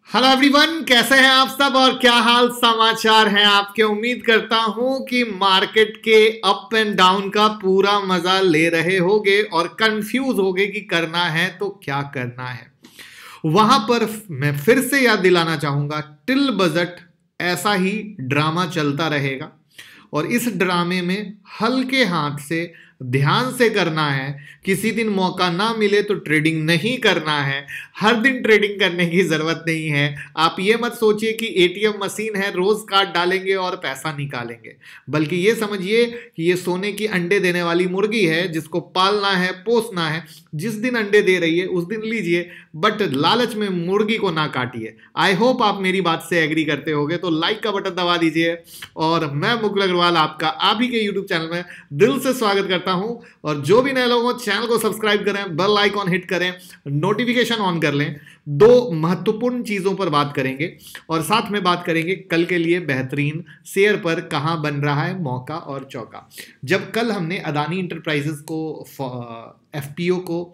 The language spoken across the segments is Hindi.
हेलो एवरीवन, कैसे हैं आप सब और क्या हाल समाचार हैं आपके। उम्मीद करता हूं कि मार्केट के अप एंड डाउन का पूरा मजा ले रहे होगे और कंफ्यूज होगे कि करना है तो क्या करना है। वहां पर मैं फिर से याद दिलाना चाहूंगा, टिल बजट ऐसा ही ड्रामा चलता रहेगा और इस ड्रामे में हल्के हाथ से ध्यान से करना है। किसी दिन मौका ना मिले तो ट्रेडिंग नहीं करना है। हर दिन ट्रेडिंग करने की जरूरत नहीं है। आप ये मत सोचिए कि एटीएम मशीन है, रोज कार्ड डालेंगे और पैसा निकालेंगे, बल्कि ये समझिए कि ये सोने की अंडे देने वाली मुर्गी है जिसको पालना है, पोसना है। जिस दिन अंडे दे रही है उस दिन लीजिए, बट लालच में मुर्गी को ना काटिए। आई होप आप मेरी बात से एग्री करते होगे, तो लाइक का बटन दबा दीजिए। और मैं मुकुल अग्रवाल आपका आप ही के यूट्यूब चैनल में दिल से स्वागत करता हूं। और जो भी नए लोग हो, चैनल को सब्सक्राइब करें, बेल आइकॉन हिट करें, नोटिफिकेशन ऑन कर लें। दो महत्वपूर्ण चीजों पर बात करेंगे और साथ में बात करेंगे कल के लिए बेहतरीन शेयर पर कहां बन रहा है मौका और चौका। जब कल हमने अदानी इंटरप्राइजेस को एफपीओ को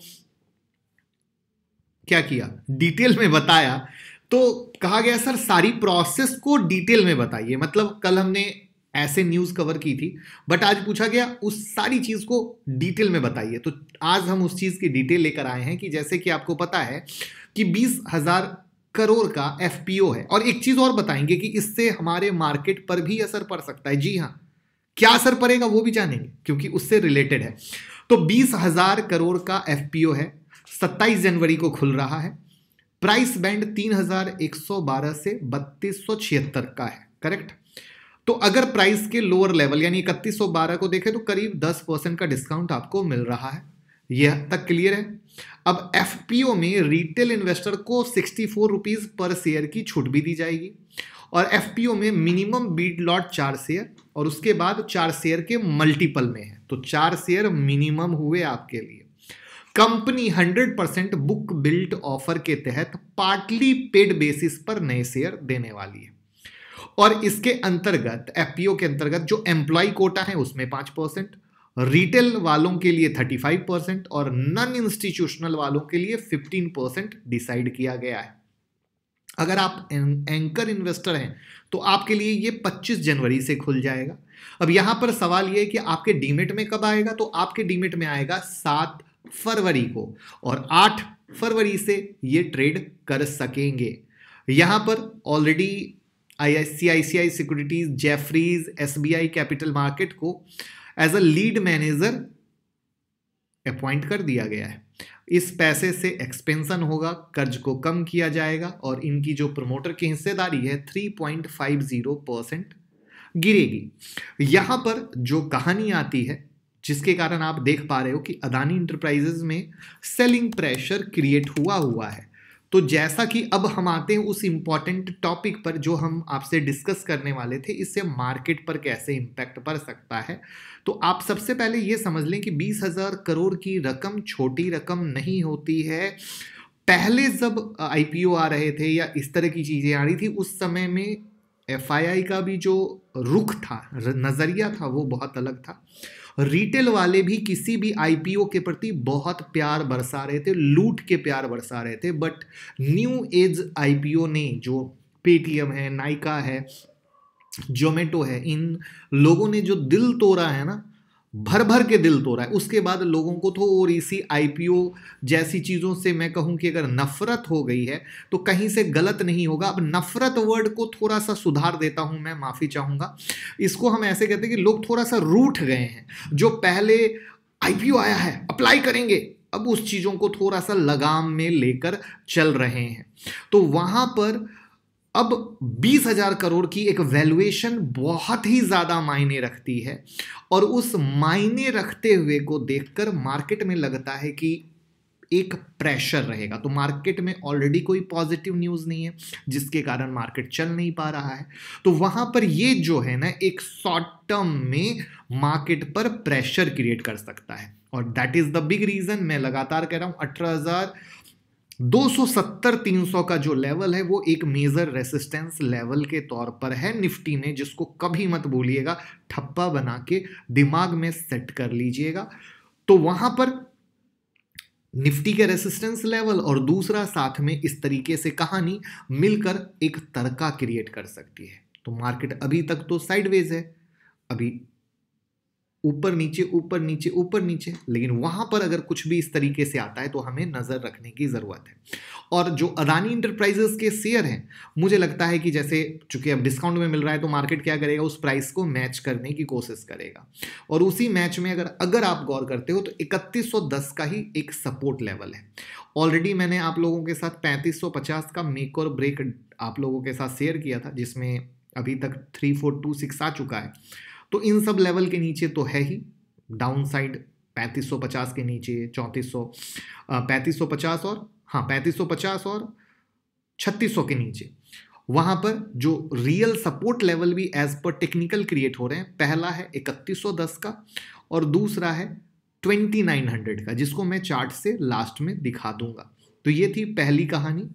क्या किया, डिटेल में बताया, तो कहा गया सर सारी प्रोसेस को डिटेल में बताइए। मतलब कल हमने ऐसे न्यूज कवर की थी, बट आज पूछा गया उस सारी चीज को डिटेल में बताइए। तो आज हम उस चीज की डिटेल लेकर आए हैं कि जैसे कि आपको पता है कि 20,000 करोड़ का एफपीओ है। और एक चीज और बताएंगे कि इससे हमारे मार्केट पर भी असर पड़ सकता है। जी हाँ, क्या असर पड़ेगा वो भी जानेंगे क्योंकि उससे रिलेटेड है। तो 20,000 करोड़ का एफपीओ है, 27 जनवरी को खुल रहा है। प्राइस बैंड 3,112 से 3,276 का है, करेक्ट। तो अगर प्राइस के लोअर लेवल यानी 3,112 को देखें तो करीब 10% का डिस्काउंट आपको मिल रहा है। यह तक क्लियर है। अब एफपीओ में रिटेल इन्वेस्टर को 64 रुपीज पर शेयर की छूट भी दी जाएगी। और एफपीओ में मिनिमम बीड लॉट 4 शेयर और उसके बाद 4 शेयर के मल्टीपल में है, तो 4 शेयर मिनिमम हुए आपके लिए। कंपनी 100% बुक बिल्ट ऑफर के तहत पार्टली पेड बेसिस पर नए शेयर देने वाली है। और इसके अंतर्गत एफपीओ के अंतर्गत जो एम्प्लॉय कोटा है उसमें 5%, रिटेल वालों के लिए 35% और नॉन इंस्टीट्यूशनल वालों के लिए 15% डिसाइड किया गया है। अगर आप एंकर इन्वेस्टर हैं तो आपके लिए ये 25 जनवरी से खुल जाएगा। अब यहां पर सवाल यह है कि आपके डीमेट में कब आएगा, तो आपके डीमेट में आएगा 7 फरवरी को और 8 फरवरी से ये ट्रेड कर सकेंगे। यहां पर already ICICI securities, Jefferies, SBI capital market को as a lead manager appoint कर दिया गया है। इस पैसे से एक्सपेंशन होगा, कर्ज को कम किया जाएगा और इनकी जो प्रमोटर की हिस्सेदारी है 3.50% गिरेगी। यहां पर जो कहानी आती है जिसके कारण आप देख पा रहे हो कि अदानी इंटरप्राइजेज में सेलिंग प्रेशर क्रिएट हुआ है। तो जैसा कि अब हम आते हैं उस इंपॉर्टेंट टॉपिक पर जो हम आपसे डिस्कस करने वाले थे, इससे मार्केट पर कैसे इंपैक्ट पड़ सकता है। तो आप सबसे पहले ये समझ लें कि 20,000 करोड़ की रकम छोटी रकम नहीं होती है। पहले जब आईपीओ आ रहे थे या इस तरह की चीजें आ रही थी, उस समय में एफआईआई का भी जो रुख था, नजरिया था, वो बहुत अलग था। रिटेल वाले भी किसी भी आईपीओ के प्रति बहुत प्यार बरसा रहे थे, लूट के प्यार बरसा रहे थे। बट न्यू एज आईपीओ ने, जो पेटीएम है, नाइका है, जोमेटो है, इन लोगों ने जो दिल तोड़ा है ना, भर भर के दिल तोड़ा है। उसके बाद लोगों को थोड़ी सी आईपीओ जैसी चीजों से, मैं कहूं कि अगर नफरत हो गई है तो कहीं से गलत नहीं होगा। अब नफरत वर्ड को थोड़ा सा सुधार देता हूं, मैं माफी चाहूंगा। इसको हम ऐसे कहते हैं कि लोग थोड़ा सा रूठ गए हैं। जो पहले आईपीओ आया है अप्लाई करेंगे, अब उस चीजों को थोड़ा सा लगाम में लेकर चल रहे हैं। तो वहां पर अब 20,000 करोड़ की एक वैल्यूएशन बहुत ही ज्यादा मायने रखती है और उस मायने रखते हुए को देखकर मार्केट में लगता है कि एक प्रेशर रहेगा। तो मार्केट में ऑलरेडी कोई पॉजिटिव न्यूज नहीं है जिसके कारण मार्केट चल नहीं पा रहा है। तो वहां पर ये जो है ना, एक शॉर्ट टर्म में मार्केट पर प्रेशर क्रिएट कर सकता है और that is the big reason. मैं लगातार कह रहा हूं 18,270-300 का जो लेवल है वो एक मेजर रेसिस्टेंस लेवल के तौर पर है निफ्टी में, जिसको कभी मत भूलिएगा, ठप्पा बना के दिमाग में सेट कर लीजिएगा। तो वहां पर निफ्टी के रेसिस्टेंस लेवल और दूसरा साथ में इस तरीके से कहानी मिलकर एक तड़का क्रिएट कर सकती है। तो मार्केट अभी तक तो साइडवेज है, अभी ऊपर नीचे ऊपर नीचे ऊपर नीचे, लेकिन वहां पर अगर कुछ भी इस तरीके से आता है तो हमें नजर रखने की जरूरत है। और जो अदानी इंटरप्राइजेस के शेयर हैं, मुझे लगता है कि जैसे चूंकि अब डिस्काउंट में मिल रहा है तो मार्केट क्या करेगा, उस प्राइस को मैच करने की कोशिश करेगा। और उसी मैच में अगर आप गौर करते हो तो 3110 का ही एक सपोर्ट लेवल है। ऑलरेडी मैंने आप लोगों के साथ 3550 का मेक और ब्रेक आप लोगों के साथ शेयर किया था, जिसमें अभी तक 3426 आ चुका है। तो इन सब लेवल के नीचे तो है ही डाउन साइड, 3550 के नीचे 3550 और 3550 और 3600 के नीचे, वहां पर जो रियल सपोर्ट लेवल भी एज पर टेक्निकल क्रिएट हो रहे हैं। पहला है 3110 का और दूसरा है 2900 का, जिसको मैं चार्ट से लास्ट में दिखा दूंगा। तो ये थी पहली कहानी।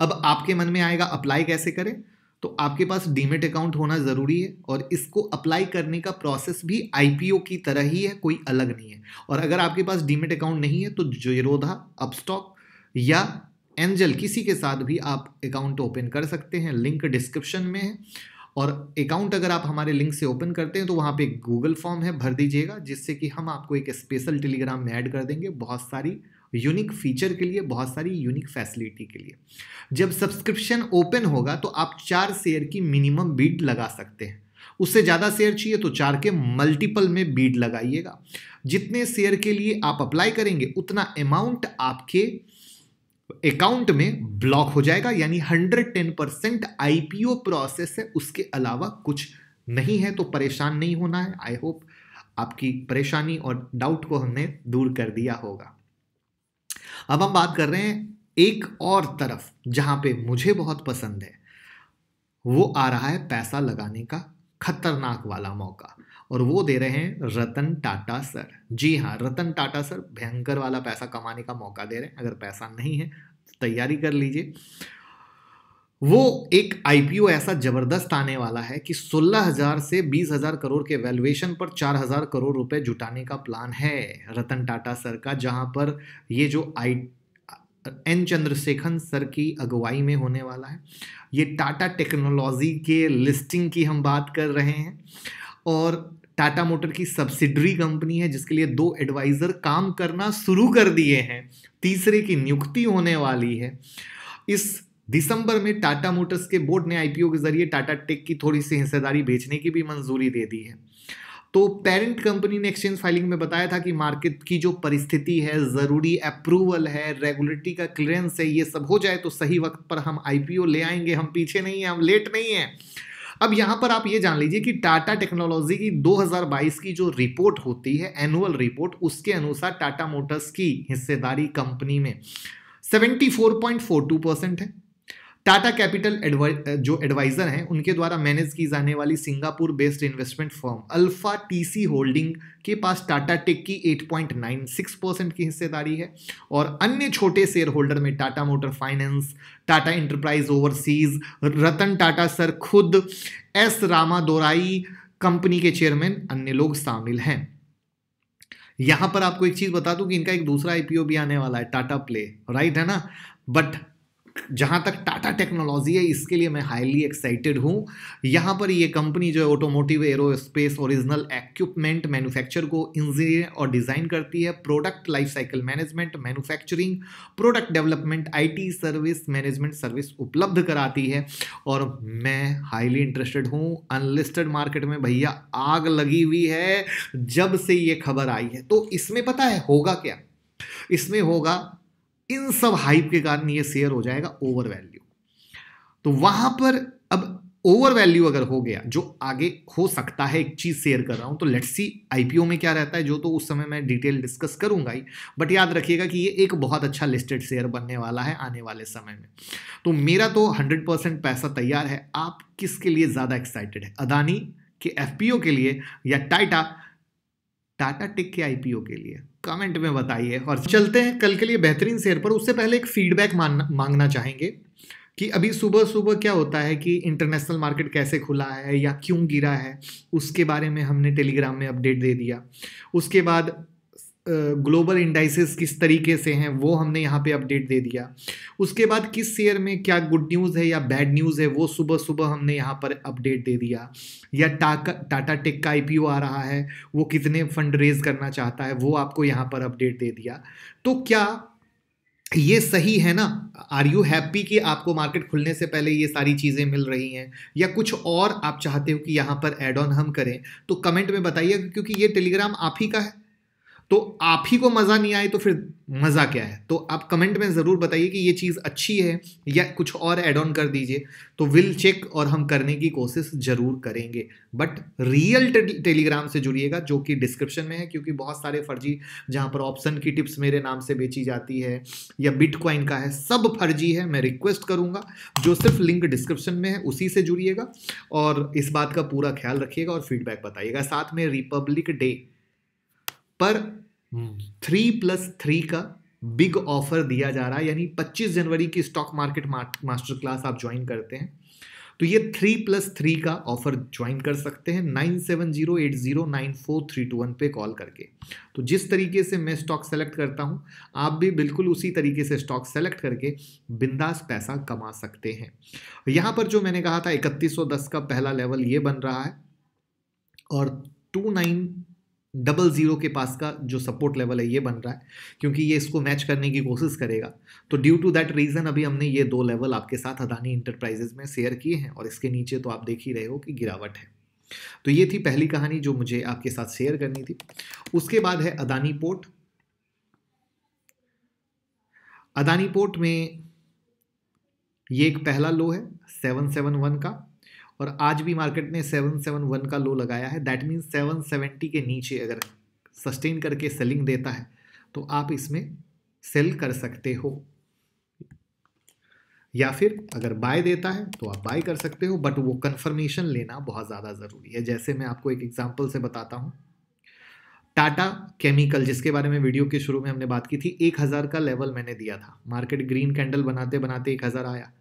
अब आपके मन में आएगा अप्लाई कैसे करें, तो आपके पास डीमेट अकाउंट होना जरूरी है और इसको अप्लाई करने का प्रोसेस भी आईपीओ की तरह ही है, कोई अलग नहीं है। और अगर आपके पास डीमेट अकाउंट नहीं है तो जीरोधा, अपस्टॉक या एंजल किसी के साथ भी आप अकाउंट ओपन कर सकते हैं, लिंक डिस्क्रिप्शन में है। और अकाउंट अगर आप हमारे लिंक से ओपन करते हैं तो वहाँ पे एक गूगल फॉर्म है, भर दीजिएगा, जिससे कि हम आपको एक स्पेशल टेलीग्राम में ऐड कर देंगे बहुत सारी यूनिक फीचर के लिए, बहुत सारी यूनिक फैसिलिटी के लिए। जब सब्सक्रिप्शन ओपन होगा तो आप 4 शेयर की मिनिमम बीड लगा सकते हैं। उससे ज़्यादा शेयर चाहिए तो 4 के मल्टीपल में बीड लगाइएगा। जितने शेयर के लिए आप अप्लाई करेंगे उतना अमाउंट आपके अकाउंट में ब्लॉक हो जाएगा, यानी 110% आईपीओ प्रोसेस है, उसके अलावा कुछ नहीं है। तो परेशान नहीं होना है। आई होप आपकी परेशानी और डाउट को हमने दूर कर दिया होगा। अब हम बात कर रहे हैं एक और तरफ जहां पे मुझे बहुत पसंद है, वो आ रहा है पैसा लगाने का खतरनाक वाला मौका, और वो दे रहे हैं रतन टाटा सर। जी हाँ, रतन टाटा सर भयंकर वाला पैसा कमाने का मौका दे रहे हैं। अगर पैसा नहीं है तो तैयारी कर लीजिए। वो एक आईपीओ ऐसा जबरदस्त आने वाला है कि 16,000 से 20,000 करोड़ के वैल्यूएशन पर 4,000 करोड़ रुपए जुटाने का प्लान है रतन टाटा सर का, जहां पर ये जो एन चंद्रशेखर सर की अगुवाई में होने वाला है। ये टाटा टेक्नोलॉजी के लिस्टिंग की हम बात कर रहे हैं और टाटा मोटर की सब्सिडरी कंपनी है, जिसके लिए 2 एडवाइजर काम करना शुरू कर दिए हैं, तीसरे की नियुक्ति होने वाली है। इस दिसंबर में टाटा मोटर्स के बोर्ड ने आईपीओ के जरिए टाटा टेक की थोड़ी सी हिस्सेदारी बेचने की भी मंजूरी दे दी है। तो पेरेंट कंपनी ने एक्सचेंज फाइलिंग में बताया था कि मार्केट की जो परिस्थिति है, जरूरी अप्रूवल है, रेगुलेटरी का क्लियरेंस है, ये सब हो जाए तो सही वक्त पर हम आईपीओ ले आएंगे। हम पीछे नहीं है, हम लेट नहीं है। अब यहां पर आप ये जान लीजिए कि टाटा टेक्नोलॉजी की 2022 की जो रिपोर्ट होती है, एनुअल रिपोर्ट, उसके अनुसार टाटा मोटर्स की हिस्सेदारी कंपनी में 74.42% है। टाटा कैपिटल जो एडवाइजर हैं, उनके द्वारा मैनेज की जाने वाली Singapore based investment firm alpha TC holding के पास टाटा टेक की 8.96% की हिस्सेदारी है। और अन्य छोटे शेयर होल्डर में Tata motor finance, Tata enterprise overseas, Ratan Tata sir खुद, एस रामादोराई कंपनी के चेयरमैन, अन्य लोग शामिल हैं। यहां पर आपको एक चीज बता दूं कि इनका एक दूसरा आईपीओ भी आने वाला है, टाटा प्ले, राइट है ना। बट जहां तक टाटा टेक्नोलॉजी है, इसके लिए मैं हाईली एक्साइटेड हूं। यहां पर ये कंपनी जो है automotive, aerospace, original equipment manufacture को इंजीनियर और डिजाइन करती है, product life cycle management, manufacturing, product development, IT service, management service उपलब्ध कराती है। और मैं हाईली इंटरेस्टेड हूं। अनलिस्टेड मार्केट में भैया आग लगी हुई है जब से ये खबर आई है। तो इसमें पता है होगा क्या, इसमें होगा इन सब हाइप के कारण ये शेयर हो जाएगा ओवर वैल्यू। तो वहां पर अब ओवर वैल्यू अगर हो गया, जो आगे हो सकता है, एक चीज शेयर कर रहा हूं, तो लेट्स सी आईपीओ में क्या रहता है, जो तो उस समय मैं डिटेल डिस्कस करूंगा ही। बट याद रखिएगा कि ये एक बहुत अच्छा लिस्टेड शेयर बनने वाला है आने वाले समय में। तो मेरा तो 100% पैसा तैयार है। आप किसके लिए ज्यादा एक्साइटेड है, अदानी के एफपीओ के लिए या टाटा टेक के आईपीओ के लिए? कमेंट में बताइए। और चलते हैं कल के लिए बेहतरीन शेयर पर। उससे पहले एक फीडबैक मांगना चाहेंगे कि अभी सुबह सुबह क्या होता है कि इंटरनेशनल मार्केट कैसे खुला है या क्यों गिरा है, उसके बारे में हमने टेलीग्राम में अपडेट दे दिया। उसके बाद ग्लोबल इंडाइसेस किस तरीके से हैं वो हमने यहाँ पे अपडेट दे दिया। उसके बाद किस शेयर में क्या गुड न्यूज़ है या बैड न्यूज़ है वो सुबह सुबह हमने यहाँ पर अपडेट दे दिया। या टाटा टेक का आईपीओ आ रहा है, वो कितने फंड रेज करना चाहता है वो आपको यहाँ पर अपडेट दे दिया। तो क्या ये सही है ना? आर यू हैप्पी कि आपको मार्केट खुलने से पहले ये सारी चीज़ें मिल रही हैं, या कुछ और आप चाहते हो कि यहाँ पर ऐड ऑन हम करें? तो कमेंट में बताइएगा, क्योंकि ये टेलीग्राम आप ही का है। तो आप ही को मज़ा नहीं आए तो फिर मज़ा क्या है? तो आप कमेंट में ज़रूर बताइए कि ये चीज़ अच्छी है या कुछ और ऐड ऑन कर दीजिए, तो विल चेक और हम करने की कोशिश ज़रूर करेंगे। बट रियल टेलीग्राम से जुड़िएगा जो कि डिस्क्रिप्शन में है, क्योंकि बहुत सारे फर्जी जहाँ पर ऑप्शन की टिप्स मेरे नाम से बेची जाती है या बिटकॉइन का है, सब फर्जी है। मैं रिक्वेस्ट करूँगा जो सिर्फ लिंक डिस्क्रिप्शन में है उसी से जुड़िएगा और इस बात का पूरा ख्याल रखिएगा और फीडबैक बताइएगा। साथ में रिपब्लिक डे पर 3+3 का बिग ऑफर दिया जा रहा है, यानी 25 जनवरी की स्टॉक मार्केट मास्टर क्लास आप ज्वाइन करते हैं तो ये 3+3 का ऑफर ज्वाइन कर सकते हैं 9708094321 पे कॉल करके। तो जिस तरीके से मैं स्टॉक सेलेक्ट करता हूं, आप भी बिल्कुल उसी तरीके से स्टॉक सेलेक्ट करके बिंदास पैसा कमा सकते हैं। यहां पर जो मैंने कहा था 3110 का पहला लेवल ये बन रहा है और 2900 के पास का जो सपोर्ट लेवल है ये बन रहा है, क्योंकि ये इसको मैच करने की कोशिश करेगा। तो ड्यू टू दैट रीज़न अभी हमने ये 2 लेवल आपके साथ अदानी इंटरप्राइजेज में शेयर किए हैं और इसके नीचे तो आप देख ही रहे हो कि गिरावट है। तो ये थी पहली कहानी जो मुझे आपके साथ शेयर करनी थी। उसके बाद है अदानी पोर्ट। अदानी पोर्ट में ये एक पहला लो है 771 का और आज भी मार्केट ने 771 का लो लगाया है। दैट मीन्स 770 के नीचे अगर सस्टेन करके सेलिंग देता है तो आप इसमें सेल कर सकते हो, या फिर अगर बाय देता है तो आप बाय कर सकते हो, बट वो कंफर्मेशन लेना बहुत ज़्यादा ज़रूरी है। जैसे मैं आपको एक एग्जांपल से बताता हूँ, टाटा केमिकल जिसके बारे में वीडियो के शुरू में हमने बात की थी, 1000 का लेवल मैंने दिया था। मार्केट ग्रीन कैंडल बनाते बनाते 1000 आया,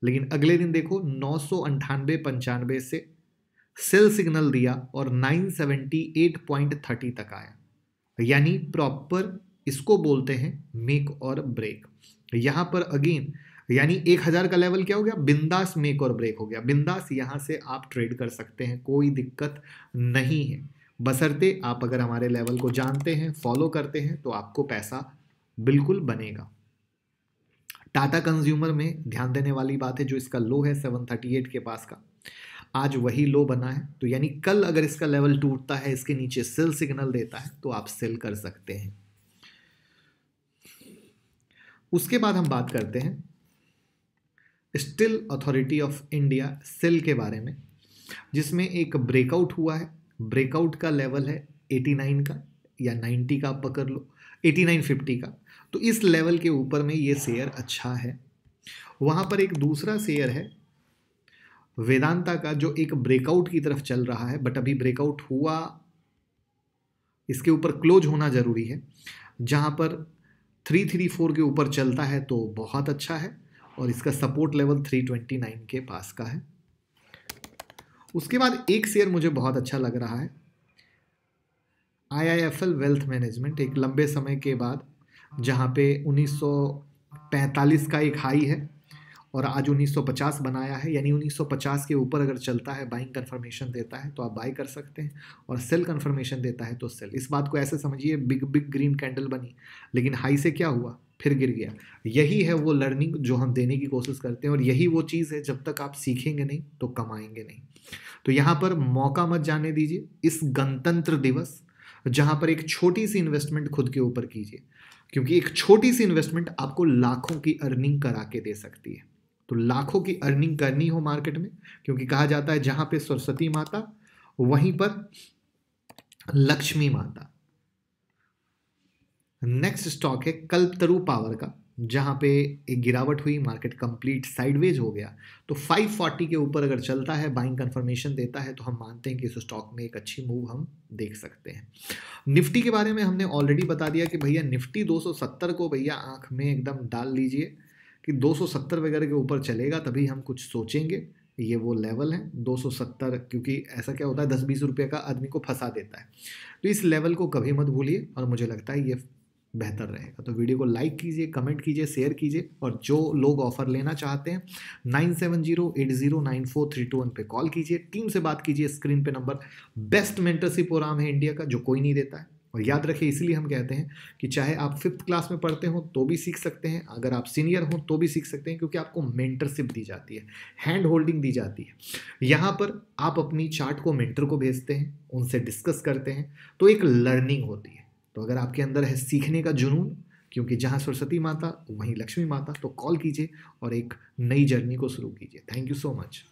लेकिन अगले दिन देखो 998.95 से सेल सिग्नल दिया और 978.30 तक आया। यानी प्रॉपर इसको बोलते हैं मेक और ब्रेक। यहां पर अगेन यानी 1000 का लेवल क्या हो गया, बिंदास मेक और ब्रेक हो गया। बिंदास यहां से आप ट्रेड कर सकते हैं, कोई दिक्कत नहीं है, बशर्ते आप अगर हमारे लेवल को जानते हैं, फॉलो करते हैं तो आपको पैसा बिल्कुल बनेगा। टाटा कंज्यूमर में ध्यान देने वाली बात है, जो इसका लो है 738 के पास का, आज वही लो बना है। तो यानी कल अगर इसका लेवल टूटता है, इसके नीचे सेल सिग्नल देता है तो आप सेल कर सकते हैं। उसके बाद हम बात करते हैं steel authority of India SAIL के बारे में, जिसमें एक ब्रेकआउट हुआ है। ब्रेकआउट का लेवल है 89 का या 90 का, आप पकड़ लो 8950 का। तो इस लेवल के ऊपर में ये शेयर अच्छा है। वहाँ पर एक दूसरा शेयर है वेदांता का, जो एक ब्रेकआउट की तरफ चल रहा है, बट अभी ब्रेकआउट हुआ, इसके ऊपर क्लोज होना ज़रूरी है। जहाँ पर 334 के ऊपर चलता है तो बहुत अच्छा है और इसका सपोर्ट लेवल 329 के पास का है। उसके बाद एक शेयर मुझे बहुत अच्छा लग रहा है, IIFL वेल्थ मैनेजमेंट, एक लंबे समय के बाद, जहाँ पे 1945 का एक हाई है और आज 1950 बनाया है। यानी 1950 के ऊपर अगर चलता है, बाइंग कंफर्मेशन देता है तो आप बाई कर सकते हैं और सेल कंफर्मेशन देता है तो सेल। इस बात को ऐसे समझिए, बिग बिग ग्रीन कैंडल बनी लेकिन हाई से क्या हुआ, फिर गिर गया। यही है वो लर्निंग जो हम देने की कोशिश करते हैं और यही वो चीज़ है, जब तक आप सीखेंगे नहीं तो कमाएंगे नहीं। तो यहाँ पर मौका मत जाने दीजिए इस गणतंत्र दिवस, जहाँ पर एक छोटी सी इन्वेस्टमेंट खुद के ऊपर कीजिए, क्योंकि एक छोटी सी इन्वेस्टमेंट आपको लाखों की अर्निंग करा के दे सकती है। तो लाखों की अर्निंग करनी हो मार्केट में, क्योंकि कहा जाता है जहाँ पे सरस्वती माता वहीं पर लक्ष्मी माता। नेक्स्ट स्टॉक है कल्पतरू पावर का, जहाँ पे एक गिरावट हुई, मार्केट कंप्लीट साइडवेज हो गया। तो 540 के ऊपर अगर चलता है, बाइंग कंफर्मेशन देता है, तो हम मानते हैं कि इस स्टॉक में एक अच्छी मूव हम देख सकते हैं। निफ्टी के बारे में हमने ऑलरेडी बता दिया कि भैया निफ्टी 270 को भैया आंख में एकदम डाल लीजिए कि 270 वगैरह के ऊपर चलेगा तभी हम कुछ सोचेंगे, ये वो लेवल है 270, क्योंकि ऐसा क्या होता है 10-20 रुपये का आदमी को फंसा देता है। तो इस लेवल को कभी मत भूलिए और मुझे लगता है ये बेहतर रहेगा। तो वीडियो को लाइक कीजिए, कमेंट कीजिए, शेयर कीजिए, और जो लोग ऑफर लेना चाहते हैं 9708094321 पे कॉल कीजिए, टीम से बात कीजिए। स्क्रीन पे नंबर, बेस्ट मेंटरशिप प्रोग्राम है इंडिया का जो कोई नहीं देता है। और याद रखिए, इसलिए हम कहते हैं कि चाहे आप 5th क्लास में पढ़ते हो तो भी सीख सकते हैं, अगर आप सीनियर हो तो भी सीख सकते हैं, क्योंकि आपको मेंटरशिप दी जाती है, हैंड होल्डिंग दी जाती है। यहाँ पर आप अपनी चार्ट को मेंटर को भेजते हैं, उनसे डिस्कस करते हैं, तो एक लर्निंग होती है। तो अगर आपके अंदर है सीखने का जुनून, क्योंकि जहाँ सरस्वती माता वहीं लक्ष्मी माता, तो कॉल कीजिए और एक नई जर्नी को शुरू कीजिए। Thank you so much.